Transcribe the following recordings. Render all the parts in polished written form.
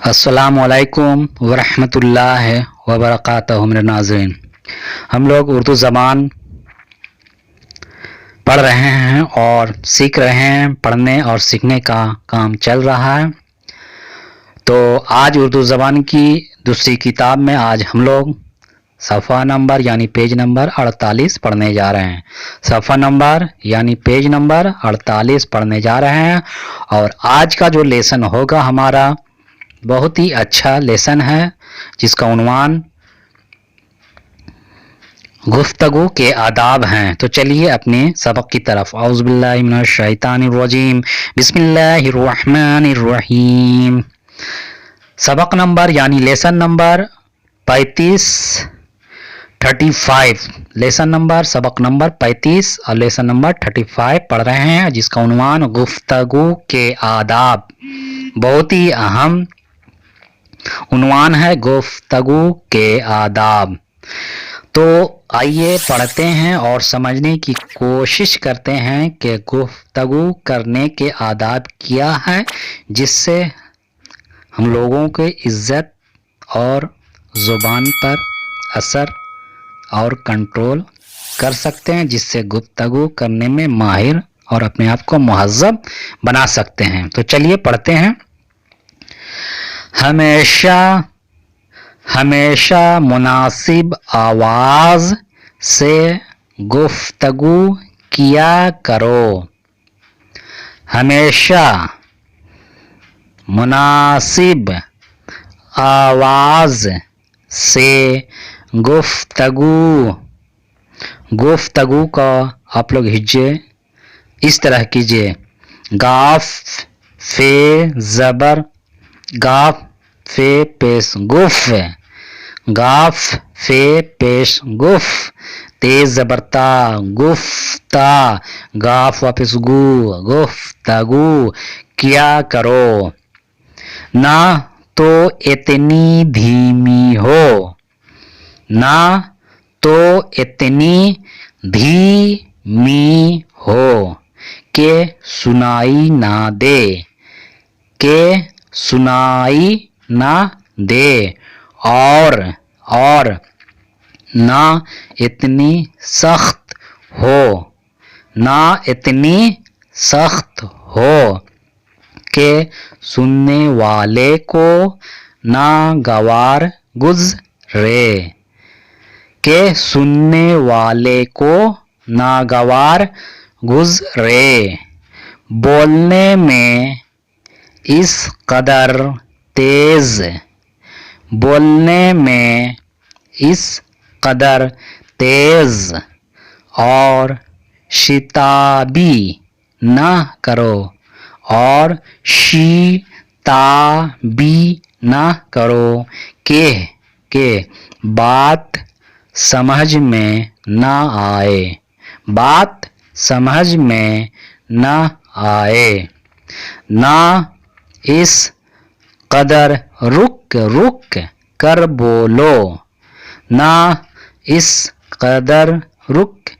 السلام علیکم ورحمۃ اللہ وبرکاتہ میرے ناظرین، ہم لوگ اردو زبان پڑھ رہے ہیں اور سیکھ رہے ہیں۔ پڑھنے اور سیکھنے کا کام چل رہا ہے۔ تو آج اردو زبان کی دوسری کتاب میں آج ہم لوگ صفحہ نمبر یعنی پیج نمبر 48 پڑھنے جا رہے ہیں۔ صفحہ نمبر یعنی پیج نمبر 48 پڑھنے جا رہے ہیں، اور آج کا جو لیسن ہوگا ہمارا بہت ہی اچھا لیسن ہے، جس کا عنوان گفتگو کے آداب ہیں۔ تو چلیے اپنے سبق کی طرف۔ اعوذ باللہ من الشیطان الرجیم، بسم اللہ الرحمن الرحیم۔ سبق نمبر یعنی لیسن نمبر 35 لیسن نمبر سبق نمبر 35 اور لیسن نمبر 35 پڑھ رہے ہیں، جس کا عنوان گفتگو کے آداب۔ بہت ہی اہم عنوان ہے گفتگو کے آداب۔ تو آئیے پڑھتے ہیں اور سمجھنے کی کوشش کرتے ہیں کہ گفتگو کرنے کے آداب کیا ہے، جس سے ہم لوگوں کے عزت اور زبان پر اثر اور کنٹرول کر سکتے ہیں، جس سے گفتگو کرنے میں ماہر اور اپنے آپ کو مہذب بنا سکتے ہیں۔ تو چلیے پڑھتے ہیں۔ ہمیشہ مناسب آواز سے گفتگو کیا کرو۔ ہمیشہ مناسب آواز سے گفتگو کا آپ لوگ ہجے اس طرح کیجئے: گاف فے زبر گاف فے پیش گف، گاف فے پیش گف، تیز زبر تا گفتا، گاف واپس گو، گفتگو کیا کرو۔ نہ تو اتنی دھیمی ہو، نہ تو اتنی دھیمی ہو کہ سنائی نہ دے، کہ سنائی نہ دے، اور نہ اتنی سخت ہو، نہ اتنی سخت ہو کہ سننے والے کو ناگوار گزرے، کہ سننے والے کو ناگوار گزرے۔ بولنے میں اس قدر تیز، بولنے میں اس قدر تیز اور شتابی نہ کرو، اور شتابی نہ کرو کہ بات سمجھ میں نہ آئے، بات سمجھ میں نہ آئے۔ نہ اس قدر رک کر بولو، نہ اس قدر رک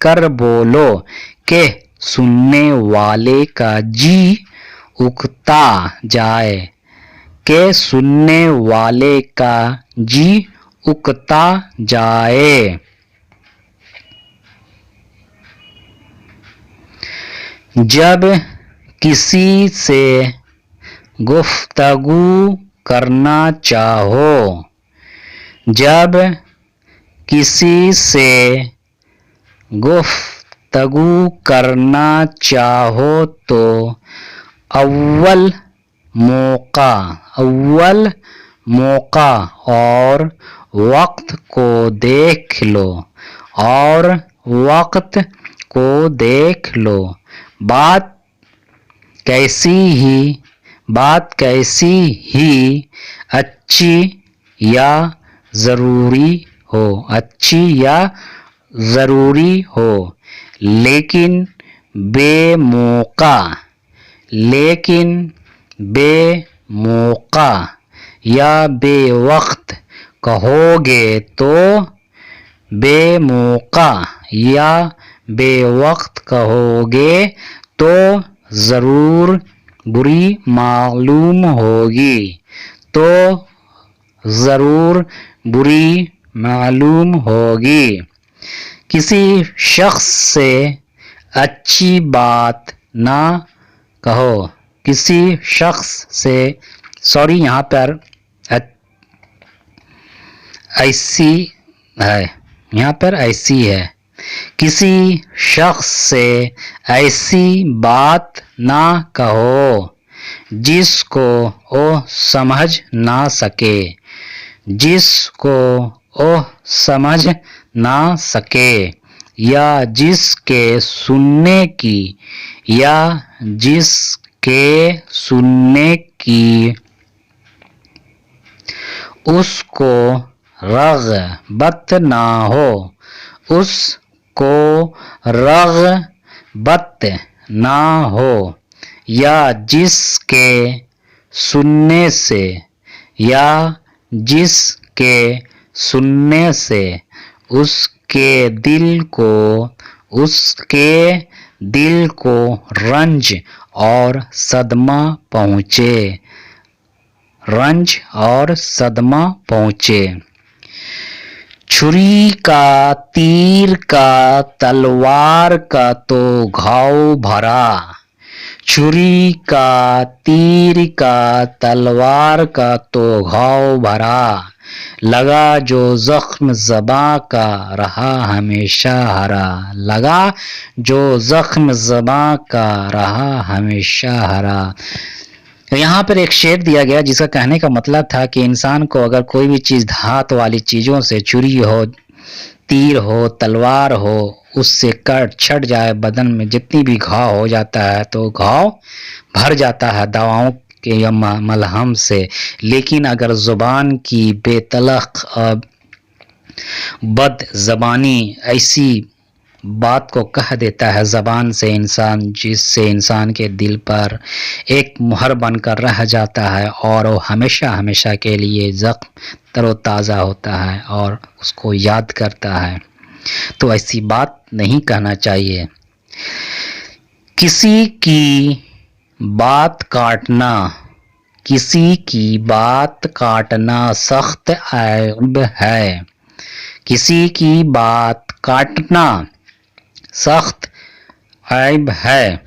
کر بولو کہ سننے والے کا جی اکتا جائے، کہ سننے والے کا جی اکتا جائے۔ جب کسی سے گفتگو کرنا چاہو، جب کسی سے گفتگو کرنا چاہو تو اول موقع اور وقت کو دیکھ لو، اور وقت کو دیکھ لو۔ بات کیسی ہی اچھی یا ضروری ہو، لیکن بے موقع یا بے وقت کہو گے تو، بے موقع یا بے وقت کہو گے تو ضرور बुरी मालूम होगी तो ज़रूर बुरी मालूम होगी। किसी शख्स से अच्छी बात ना कहो। किसी शख्स से यहाँ पर ऐसी है, यहाँ पर ऐसी है। किसी शख्स से ऐसी बात ना कहो जिसको वो समझ ना सके, जिसको वो समझ ना सके, या जिसके सुनने की, या जिसके सुनने की उसको रग़बत ना हो, उसको रग़बत ना हो, या जिसके सुनने से, या जिसके सुनने से उसके दिल को रंज और सदमा पहुँचे, रंज और सदमा पहुँचे। छुरी का, तीर का, तलवार का तो घाव भरा। छुरी का, तीर का, तलवार का तो घाव भरा। लगा जो जख्म ज़बां का रहा हमेशा हरा। लगा जो जख्म ज़बां का रहा हमेशा हरा। तो यहाँ पर एक शेर दिया गया जिसका कहने का मतलब था कि इंसान को अगर कोई भी चीज़ धात वाली चीज़ों से, छुरी हो, तीर हो, तलवार हो, उससे कट छट जाए, बदन में जितनी भी घाव हो जाता है तो घाव भर जाता है दवाओं के या मलहम से। लेकिन अगर ज़ुबान की बेतलख और बद ज़बानी ऐसी बात को कह देता है ज़बान से इंसान, जिससे इंसान के दिल पर एक मुहर बनकर रह जाता है और वो हमेशा हमेशा के लिए ज़ख्म तरोताज़ा होता है और उसको याद करता है। तो ऐसी बात नहीं कहना चाहिए। किसी की बात काटना, किसी की बात काटना सख्त ऐब है। किसी की बात काटना सख्त ऐब है।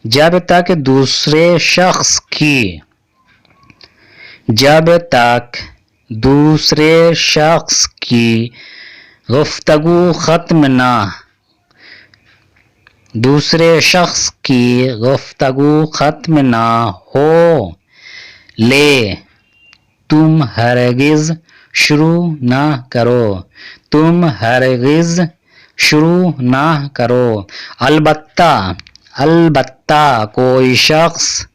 जब तक दूसरे शख्स की, जब तक दूसरे शख्स की गुफ्तगू ख़त्म ना, दूसरे शख्स की गुफ्तगू ख़त्म ना हो ले तुम हरगिज़ शुरू ना करो, तुम हरगिज़ शुरू ना करो। अलबत्ता, अलबत्ता कोई शख्स,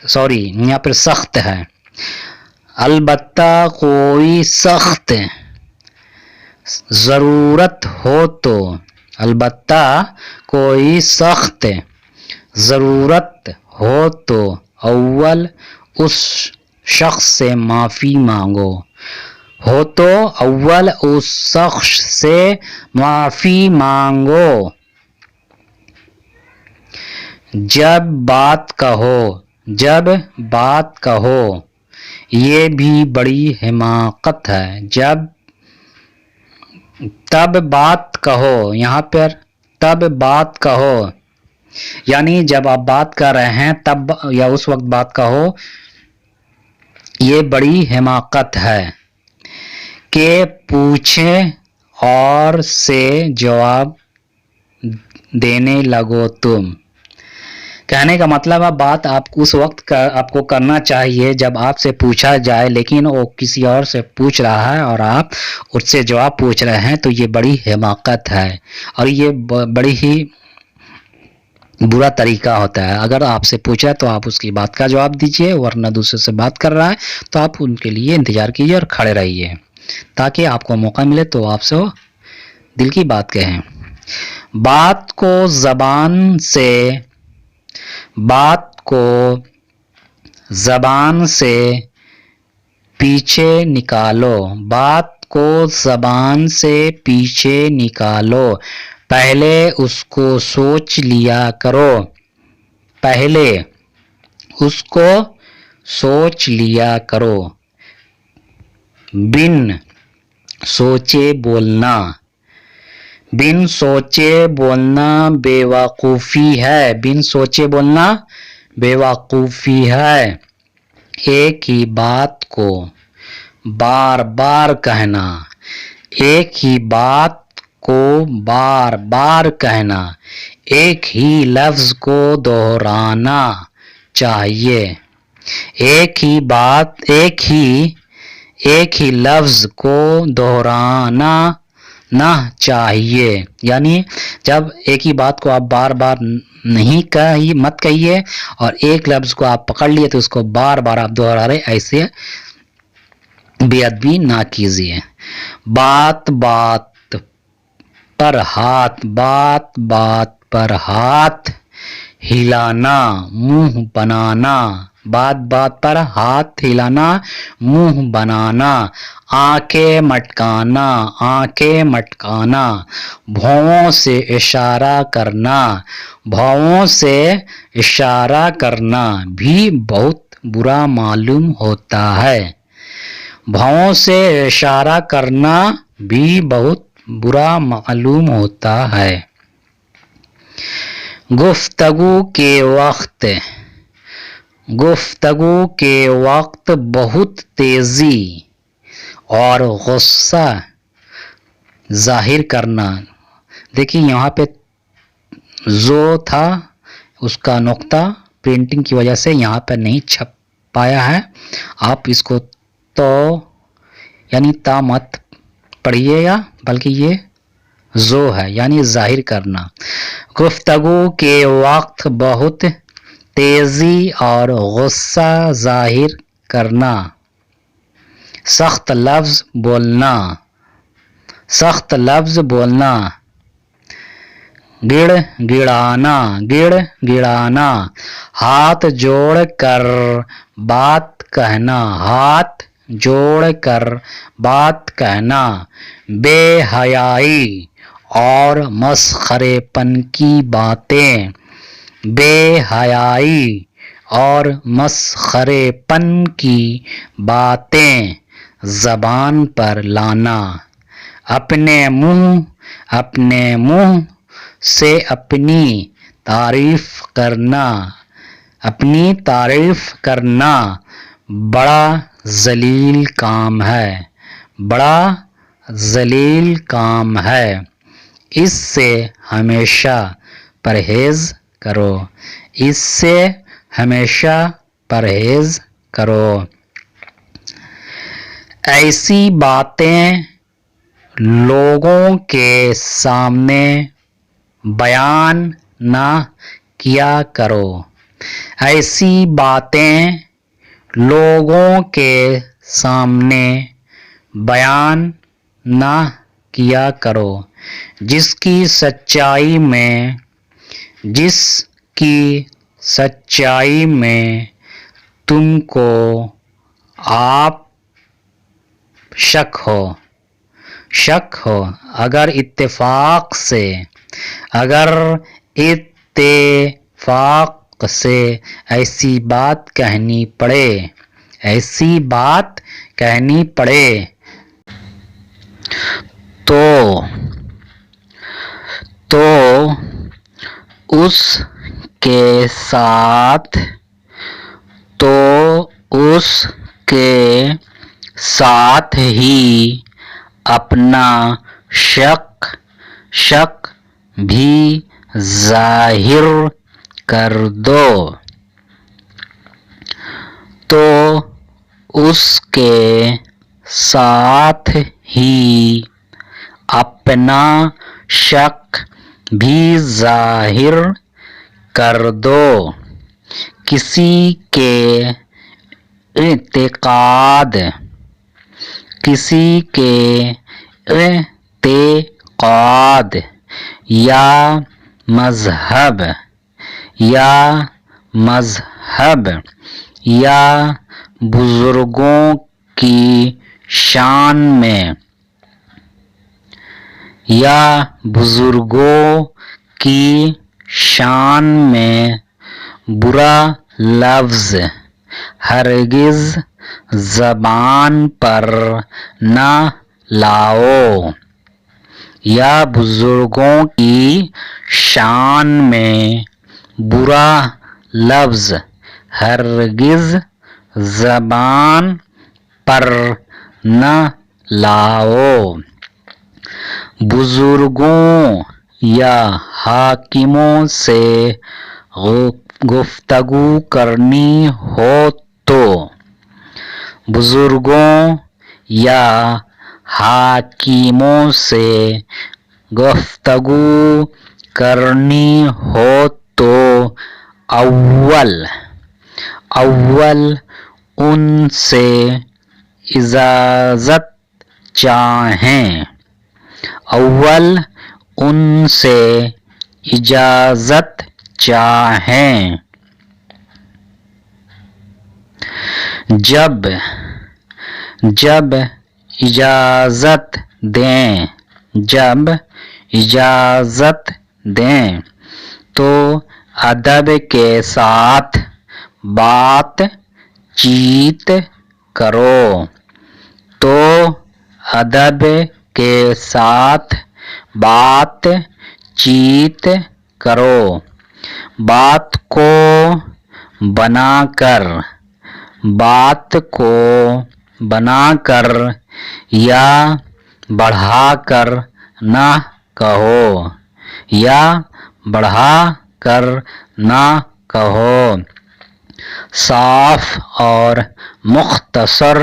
यहाँ पर सख्त है। अलबत्ता कोई सख्त ज़रूरत हो तो, अलबत्ता कोई सख्त ज़रूरत हो तो अव्वल उस शख्स से माफ़ी मांगो, हो तो अव्वल उस शख्स से माफ़ी मांगो। जब बात कहो, जब बात कहो, ये भी बड़ी हिमाकत है। जब, तब बात कहो, यहाँ पर तब बात कहो, यानी जब आप बात कर रहे हैं तब या उस वक्त बात कहो, ये बड़ी हिमाकत है कि पूछे और से जवाब देने लगो तुम। कहने का मतलब है बात आप उस वक्त आपको करना चाहिए जब आपसे पूछा जाए, लेकिन वो किसी और से पूछ रहा है और आप उससे जवाब पूछ रहे हैं, तो ये बड़ी हिमाकत है और ये बड़ी ही बुरा तरीका होता है। अगर आपसे पूछा तो आप उसकी बात का जवाब दीजिए, वरना दूसरे से बात कर रहा है तो आप उनके लिए इंतज़ार कीजिए और खड़े रहिए ताकि आपको मौका मिले तो आपसे वो दिल की बात कहें। बात को ज़बान से, बात को ज़बान से पीछे निकालो, बात को ज़बान से पीछे निकालो। पहले उसको सोच लिया करो, पहले उसको सोच लिया करो। बिन सोचे बोलना, बिन सोचे बोलना बेवकूफ़ी है। बिन सोचे बोलना बेवकूफ़ी है। एक ही बात को बार बार कहना, एक ही बात को बार बार कहना, एक ही लफ्ज़ को दोहराना चाहिए। एक ही बात, एक ही लफ्ज़ को दोहराना ना चाहिए। यानी जब एक ही बात को आप बार बार नहीं कहिए, मत कहिए, और एक लफ्ज़ को आप पकड़ लिए तो उसको बार बार आप दोहरा रहे, ऐसे बेअदबी ना कीजिए। बात बात पर हाथ, बात बात पर हाथ हिलाना, मुंह बनाना। बात बात पर हाथ हिलाना, मुंह बनाना। आंखें मटकाना, आंखें मटकाना। भौं से इशारा करना, भौं से इशारा करना भी बहुत बुरा मालूम होता है। भौं से इशारा करना भी बहुत बुरा मालूम होता है। गुफ्तगू के वक्त, गुफ्तगू के वक्त बहुत तेज़ी और गुस्सा जाहिर करना। देखिए यहाँ पे जो था उसका नुक्ता प्रिंटिंग की वजह से यहाँ पर नहीं छप पाया है। आप इसको तो यानी ता मत पढ़िएगा, बल्कि ये जो है यानी जाहिर करना। गुफ्तगू के वक्त बहुत तेज़ी और गुस्सा जाहिर करना। सख्त लफ्ज़ बोलना, सख्त लफ्ज़ बोलना। गिड़ गिड़ाना, गिड़ गिड़ाना। हाथ जोड़ कर बात कहना, हाथ जोड़ कर बात कहना। बेहयाई और मसखरेपन की बातें, बेहयाई और मसखरेपन की बातें ज़बान पर लाना। अपने मुंह से अपनी तारीफ करना, अपनी तारीफ करना बड़ा जलील काम है, बड़ा जलील काम है। इससे हमेशा परहेज़ करो, इससे हमेशा परहेज़ करो। ऐसी बातें लोगों के सामने बयान ना किया करो, ऐसी बातें लोगों के सामने बयान ना किया करो जिसकी सच्चाई में तुमको आप शक हो। अगर इत्तेफाक से ऐसी बात कहनी पड़े तो उसके साथ ही अपना शक भी जाहिर कर दो, तो उसके साथ ही अपना शक भी जाहिर कर दो। किसी के इत्तेकाद या मजहब या बुजुर्गों की शान में बुरा لفظ ہرگز زبان پر نہ لاؤ، یا بزرگوں کی شان میں برا لفظ ہرگز زبان پر نہ لاؤ۔ بزرگوں یا حاکموں سے گفتگو کرنی ہو تو بزرگوں یا حاکموں سے گفتگو کرنی ہو تو اول ان سے اجازت چاہیں، اول ان سے اجازت چاہیں۔ جب اجازت دیں تو ادب کے ساتھ بات چیت کرو، تو ادب کے ساتھ بات چیت کرو۔ بات کو بنا کر یا بڑھا کر نہ کہو، صاف اور مختصر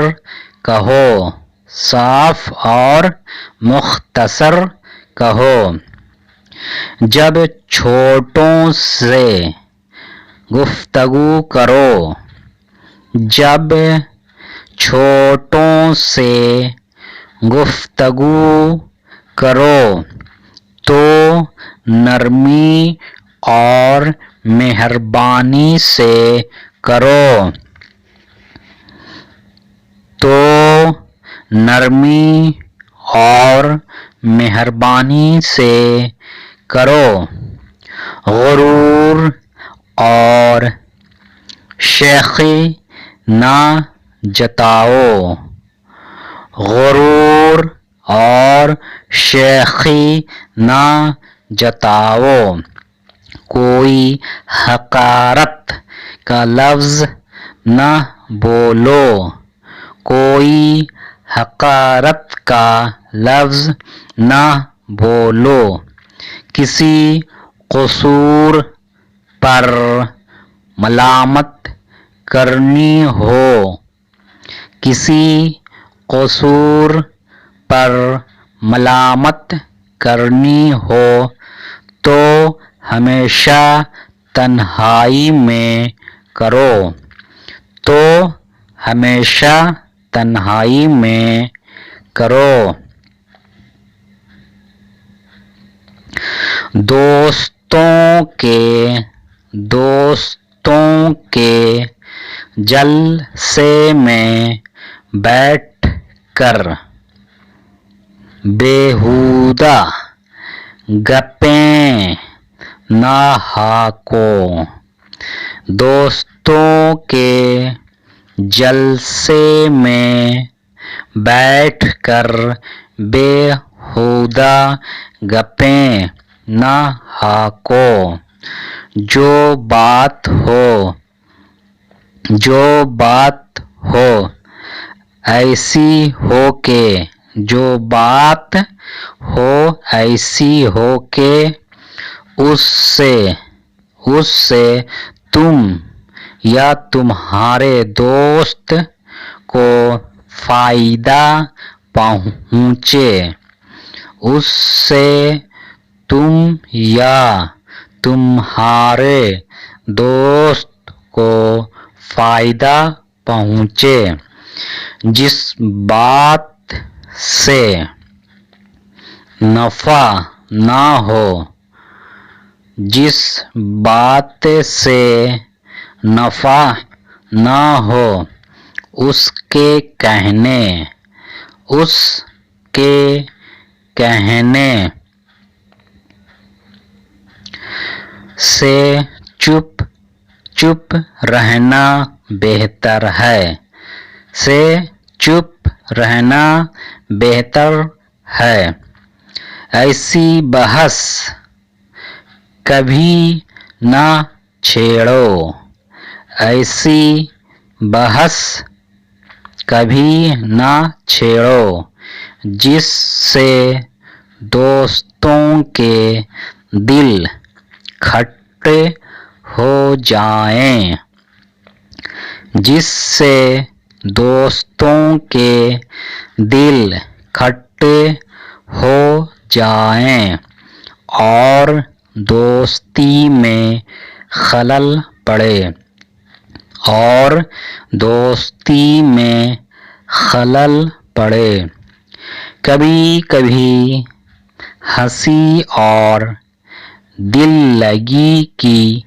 کہو۔ جب چھوٹوں سے گفتگو کرو تو نرمی اور مہربانی سے کرو۔ غرور اور شیخی نہ جتاؤ، کوئی حقارت کا لفظ نہ بولو، کسی قصور پر ملامت کرنی ہو تو ہمیشہ تنہائی میں کرو۔ دوستوں کے جلسے میں بیٹھ کر بیہودہ گپیں نہ ہانکو، دوستوں کے جلسے میں بیٹھ کر بیہودہ گپیں نہ ہانکو۔ جو بات ہو ایسی ہو کہ اس سے تم یا تمہارے دوست کو فائدہ پہنچے، جس بات سے نفع نہ ہو، اس کے کہنے سے چپ चुप रहना बेहतर है, से चुप रहना बेहतर है। ऐसी बहस कभी ना छेड़ो, ऐसी बहस कभी ना छेड़ो जिससे दोस्तों के दिल खट्टे हो जाएं, जिससे दोस्तों के दिल खट्टे हो जाएं और दोस्ती में खलल पड़े, और दोस्ती में खलल पड़े। कभी कभी हंसी और दिल लगी की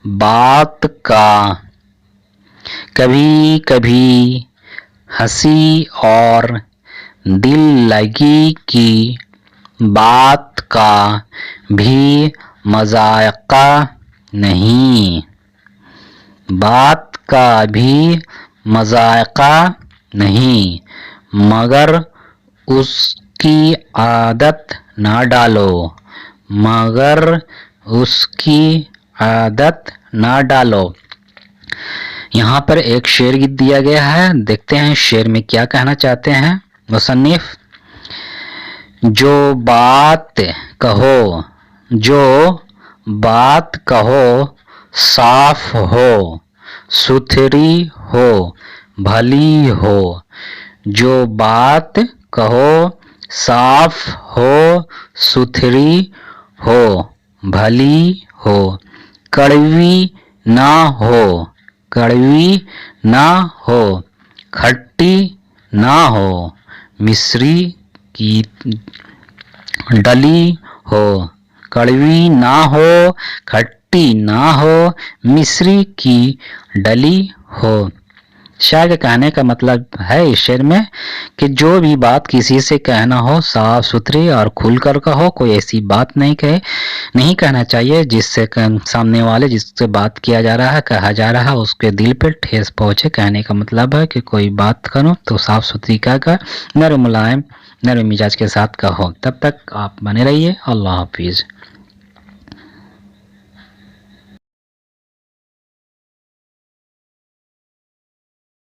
बात का, कभी कभी हंसी और दिल लगी की बात का भी मजाका नहीं, बात का भी मजाका नहीं, मगर उसकी आदत ना डालो, मगर उसकी आदत ना डालो। यहाँ पर एक शेर गीत दिया गया है, देखते हैं शेर में क्या कहना चाहते हैं मुसन्निफ। जो बात कहो, जो बात कहो साफ हो, सुथरी हो, भली हो। जो बात कहो साफ हो, सुथरी हो, भली हो। कड़वी ना हो, कड़वी ना हो, खट्टी ना हो, मिश्री की डली हो। कड़वी ना हो, खट्टी ना हो, मिश्री की डली हो। शायर के कहने का मतलब है इस शेर में कि जो भी बात किसी से कहना हो साफ सुथरी और खुलकर कहो, कोई ऐसी बात नहीं कहना चाहिए जिससे सामने वाले जिससे बात किया जा रहा है, कहा जा रहा है, उसके दिल पे ठेस पहुंचे। कहने का मतलब है कि कोई बात करो तो साफ सुथरी कहकर नरम मुलायम नरम मिजाज के साथ कहो। तब तक आप बने रहिए। अल्लाह हाफिज।